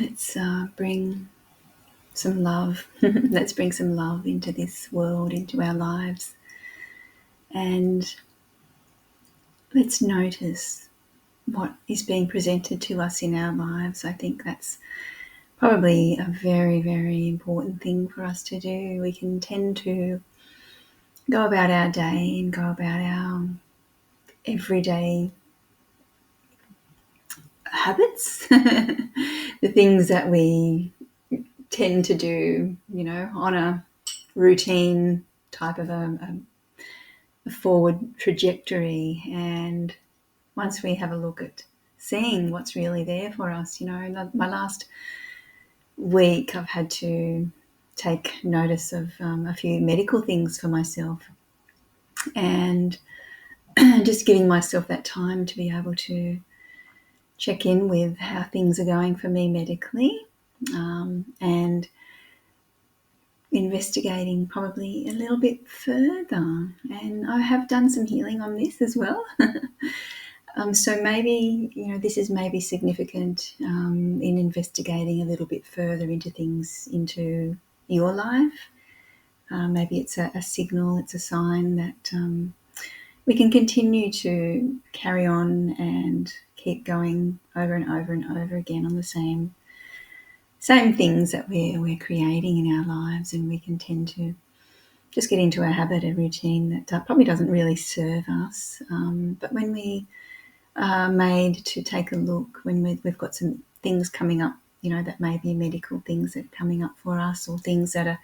let's bring some love. Let's bring some love into this world, into our lives. And let's notice what is being presented to us in our lives. I think that's probably a very, very important thing for us to do. We can tend to go about our day and go about our everyday habits, the things that we tend to do, on a routine type of a forward trajectory. And once we have a look at seeing what's really there for us, my last week I've had to take notice of a few medical things for myself, and just giving myself that time to be able to check in with how things are going for me medically, and investigating probably a little bit further. And I have done some healing on this as well. So maybe, this is maybe significant in investigating a little bit further into things into your life. Maybe it's a signal, it's a sign that we can continue to carry on and keep going over and over and over again on the same things that we're creating in our lives. And we can tend to just get into a habit, a routine that probably doesn't really serve us. But when we are made to take a look, when we've got some things coming up, that may be medical things that are coming up for us, or things that are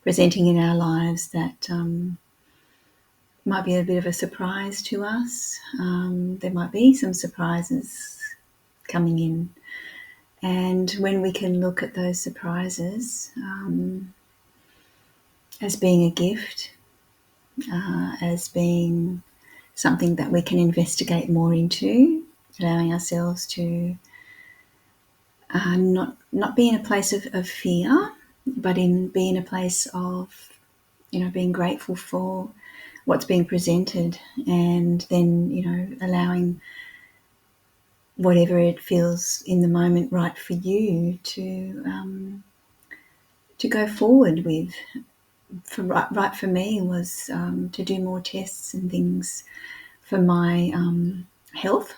presenting in our lives that might be a bit of a surprise to us. There might be some surprises coming in. And when we can look at those surprises as being a gift, as being something that we can investigate more into, allowing ourselves to not be in a place of fear, but be in a place of, being grateful for what's being presented, and then, allowing whatever it feels in the moment right for you to go forward with. Right for me was to do more tests and things for my health,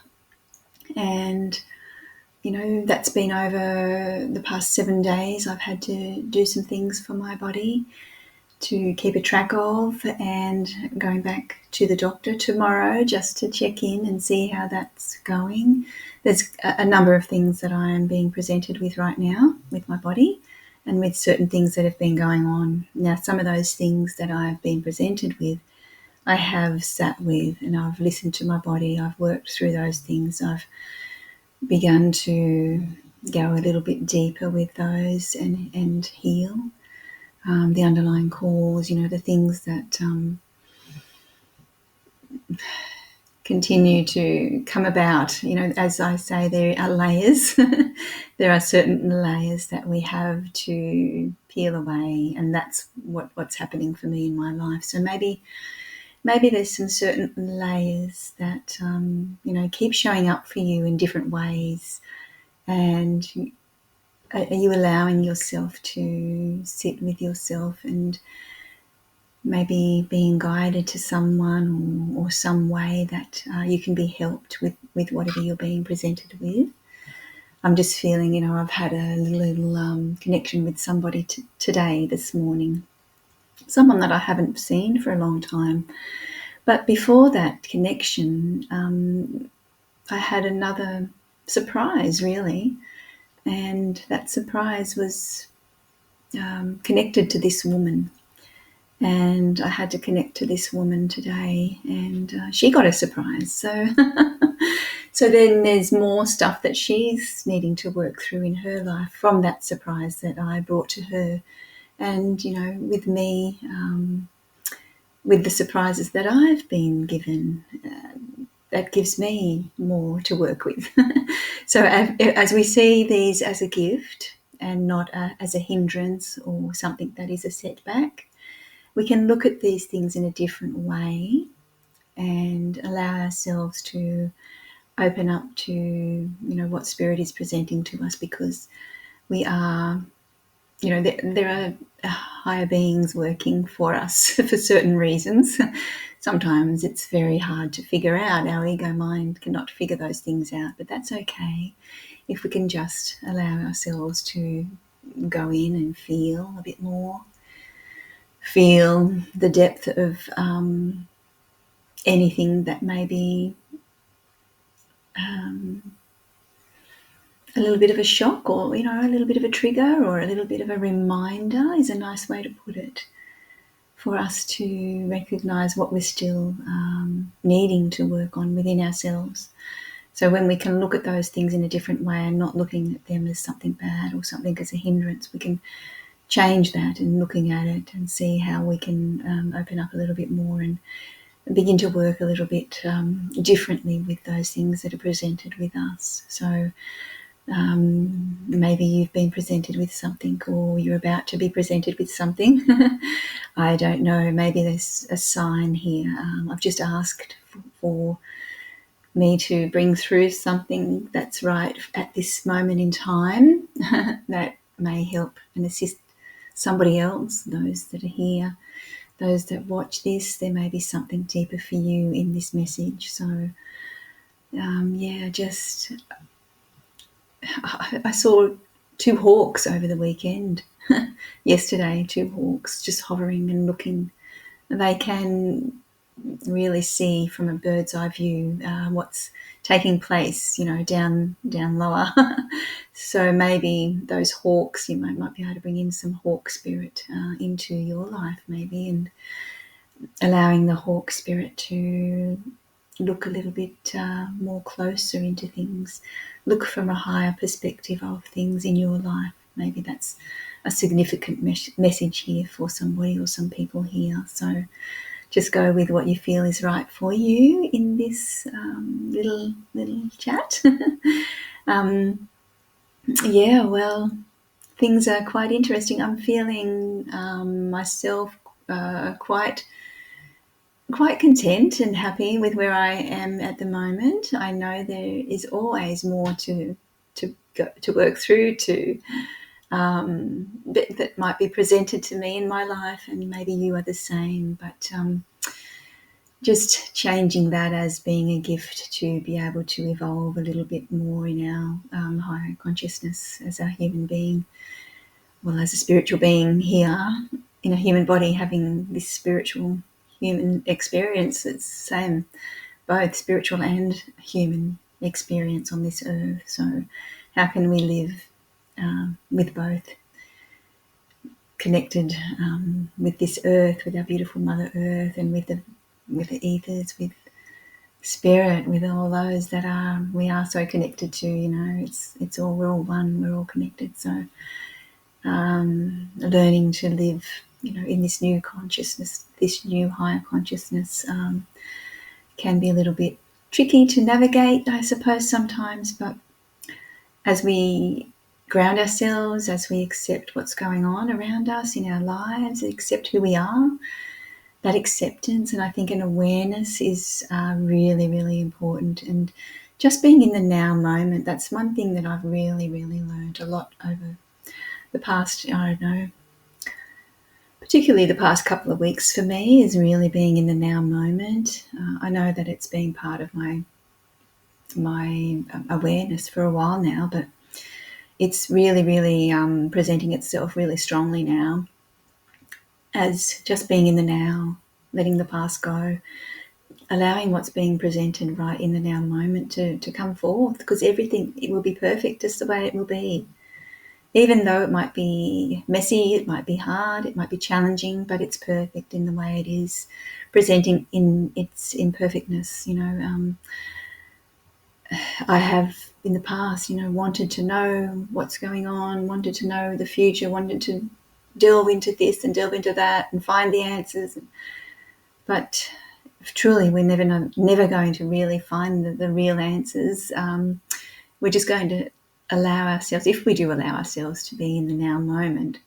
and that's been over the past 7 days. I've had to do some things for my body to keep a track of, and going back to the doctor tomorrow just to check in and see how that's going. There's a number of things that I am being presented with right now with my body, and with certain things that have been going on. Now, some of those things that I've been presented with, I have sat with, and I've listened to my body. I've worked through those things. I've begun to go a little bit deeper with those and heal the underlying cause, the things that continue to come about. As I say, there are layers. There are certain layers that we have to peel away, and that's what's happening for me in my life. So maybe there's some certain layers that keep showing up for you in different ways, and are you allowing yourself to sit with yourself and maybe being guided to someone or some way that you can be helped with whatever you're being presented with? I'm just feeling, I've had a little connection with somebody today, this morning, someone that I haven't seen for a long time. But before that connection, I had another surprise, really, and that surprise was connected to this woman. And I had to connect to this woman today, and she got a surprise. So then there's more stuff that she's needing to work through in her life from that surprise that I brought to her. And, with me, with the surprises that I've been given, that gives me more to work with. So as we see these as a gift and not as a hindrance or something that is a setback, we can look at these things in a different way and allow ourselves to open up to, what Spirit is presenting to us, because we are, there are higher beings working for us for certain reasons. Sometimes it's very hard to figure out. Our ego mind cannot figure those things out, but that's okay if we can just allow ourselves to go in and feel a bit more, feel the depth of anything that may be a little bit of a shock, or a little bit of a trigger, or a little bit of a reminder is a nice way to put it, for us to recognize what we're still needing to work on within ourselves. So when we can look at those things in a different way and not looking at them as something bad or something as a hindrance, we can change that and looking at it and see how we can open up a little bit more and begin to work a little bit differently with those things that are presented with us. So maybe you've been presented with something, or you're about to be presented with something. I don't know, maybe there's a sign here. I've just asked for me to bring through something that's right at this moment in time that may help and assist somebody else, those that are here, those that watch this. There may be something deeper for you in this message. So just I saw 2 hawks over the weekend. Yesterday, 2 hawks just hovering and looking. They can really see from a bird's eye view what's taking place, down lower. So maybe those hawks, you might be able to bring in some hawk spirit into your life, maybe, and allowing the hawk spirit to look a little bit more closer into things, look from a higher perspective of things in your life. Maybe that's a significant message here for somebody or some people here. So just go with what you feel is right for you in this little chat. Well, things are quite interesting. I'm feeling myself quite content and happy with where I am at the moment. I know there is always more to work through, that might be presented to me in my life, and maybe you are the same. But just changing that as being a gift to be able to evolve a little bit more in our higher consciousness as a human being, well, as a spiritual being here in a human body, having this spiritual human experience. It's the same, both spiritual and human experience on this earth. So how can we live with both, connected with this earth, with our beautiful Mother Earth, and with the ethers, with spirit, with all those that we are so connected to. It's all, we're all one, we're all connected. So learning to live in this new consciousness, this new higher consciousness, can be a little bit tricky to navigate, I suppose, sometimes. But as we ground ourselves, as we accept what's going on around us in our lives, accept who we are, that acceptance, and I think an awareness is really, really important. And just being in the now moment, that's one thing that I've really, really learned a lot over the past, I don't know, particularly the past couple of weeks for me, is really being in the now moment. I know that it's been part of my awareness for a while now, but it's really, really presenting itself really strongly now as just being in the now, letting the past go, allowing what's being presented right in the now moment to come forth, because everything, it will be perfect just the way it will be. Even though it might be messy, it might be hard, it might be challenging, but it's perfect in the way it is, presenting in its imperfectness. I have in the past, wanted to know what's going on, wanted to know the future, wanted to delve into this and delve into that and find the answers. But truly, we're never going to really find the real answers. We're just going to allow ourselves, if we do allow ourselves to be in the now moment,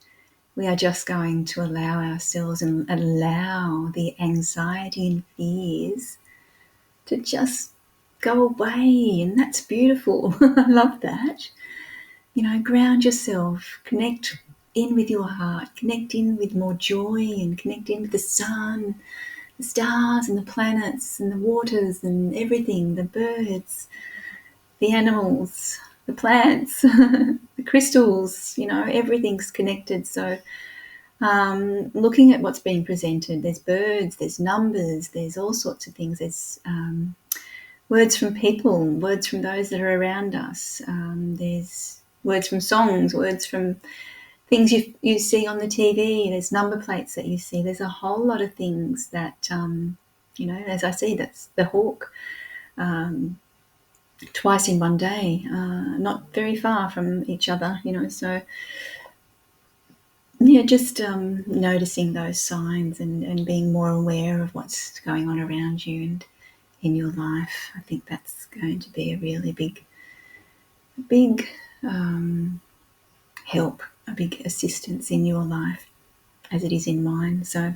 we are just going to allow ourselves and allow the anxiety and fears to just go away. And that's beautiful. I love that. ground yourself, connect in with your heart, connect in with more joy, and connect in with the sun, the stars and the planets and the waters and everything, the birds, the animals, the plants, the crystals, everything's connected. So looking at what's being presented, there's birds, there's numbers, there's all sorts of things. There's words from people, words from those that are around us. There's words from songs, words from things you see on the TV. There's number plates that you see. There's a whole lot of things that, as I see, that's the hawk twice in one day, not very far from each other, So, yeah, just noticing those signs and being more aware of what's going on around you and in your life. I think that's going to be a really big help, a big assistance in your life as it is in mine. So,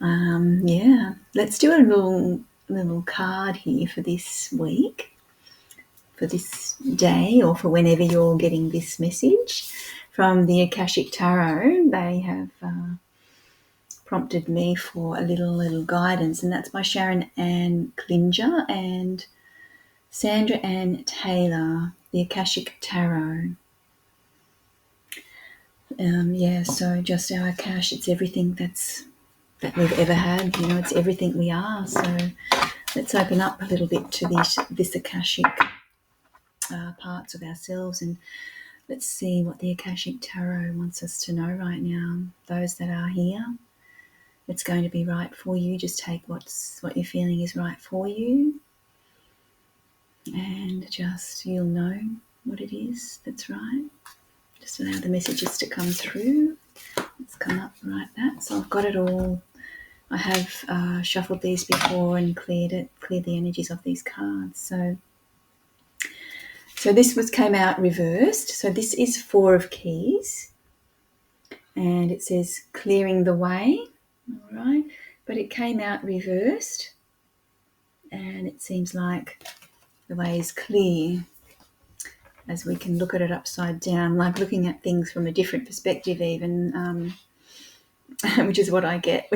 let's do a little card here for this week, for this day, or for whenever you're getting this message from the Akashic Tarot. They have prompted me for a little guidance, and that's by Sharon Ann Klinger and Sandra Ann Taylor, the Akashic Tarot. So just our Akash, it's everything that we've ever had, it's everything we are. So let's open up a little bit to this Akashic parts of ourselves, and let's see what the Akashic Tarot wants us to know right now. Those that are here, it's going to be right for you. Just take what you're feeling is right for you, and just you'll know what it is that's right. Just allow the messages to come through. Let's come up like that. So I've got it all. I have shuffled these before and cleared the energies of these cards. So this came out reversed. So this is 4 of Keys, and it says clearing the way. All right, but it came out reversed, and it seems like the way is clear, as we can look at it upside down, like looking at things from a different perspective even, which is what I get,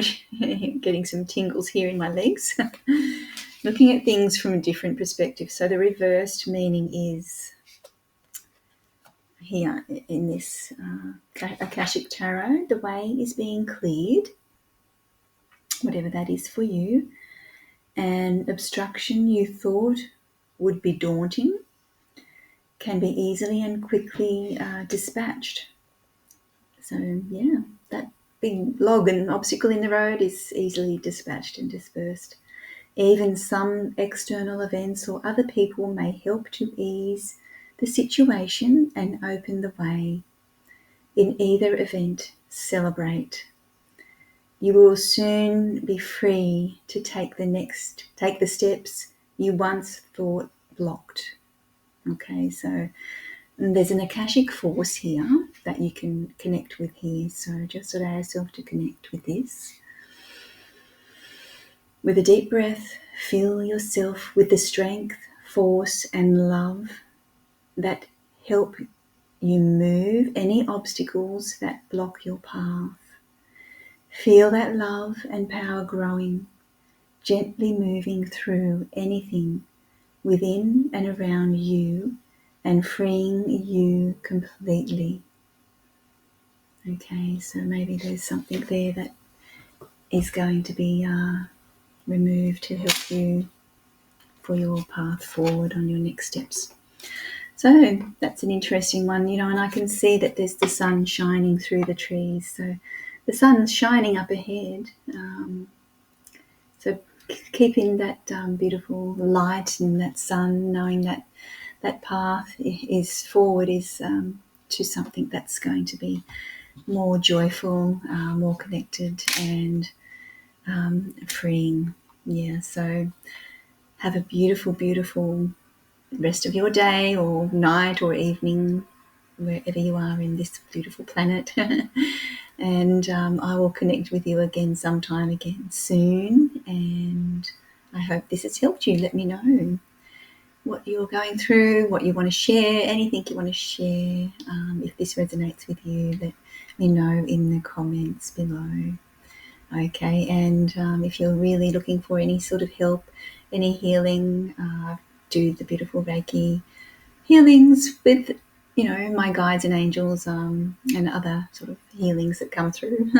getting some tingles here in my legs. Looking at things from a different perspective. So the reversed meaning is here in this Akashic Tarot, the way is being cleared, whatever that is for you, and obstruction you thought would be daunting can be easily and quickly dispatched. So, yeah, that big log and obstacle in the road is easily dispatched and dispersed. Even some external events or other people may help to ease the situation and open the way. In either event, celebrate. You will soon be free to take the steps you once thought blocked. Okay, so there's an Akashic force here that you can connect with here. So just allow yourself to connect with this. With a deep breath, fill yourself with the strength, force, and love that help you move any obstacles that block your path. Feel that love and power growing, gently moving through anything within and around you and freeing you completely. Okay, so maybe there's something there that is going to be removed to help you for your path forward on your next steps. So that's an interesting one, and I can see that there's the sun shining through the trees. So the sun's shining up ahead. So keeping that beautiful light and that sun, knowing that that path is forward is to something that's going to be more joyful, more connected, and freeing. Yeah, so have a beautiful, beautiful rest of your day or night or evening, wherever you are in this beautiful planet. And I will connect with you again sometime again soon. And I hope this has helped you. Let me know. what you're going through, what you want to share, anything you want to share. If this resonates with you, let me know in the comments below. Okay, and if you're really looking for any sort of help, any healing, do the beautiful Reiki healings with, my guides and angels, and other sort of healings that come through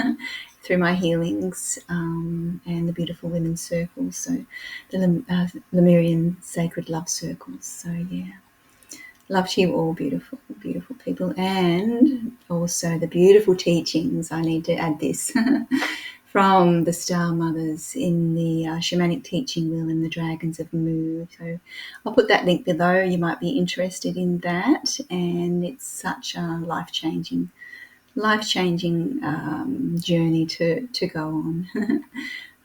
through my healings, and the beautiful women's circles. So the Lemurian sacred love circles. So yeah, love to you all, beautiful, beautiful people, and also the beautiful teachings. I need to add this. From the Star Mothers in the Shamanic Teaching Wheel and the Dragons of Mu. So I'll put that link below. You might be interested in that, and it's such a life-changing journey to go on.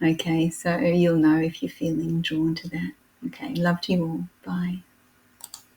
Okay, so you'll know if you're feeling drawn to that. Okay, love to you all. Bye.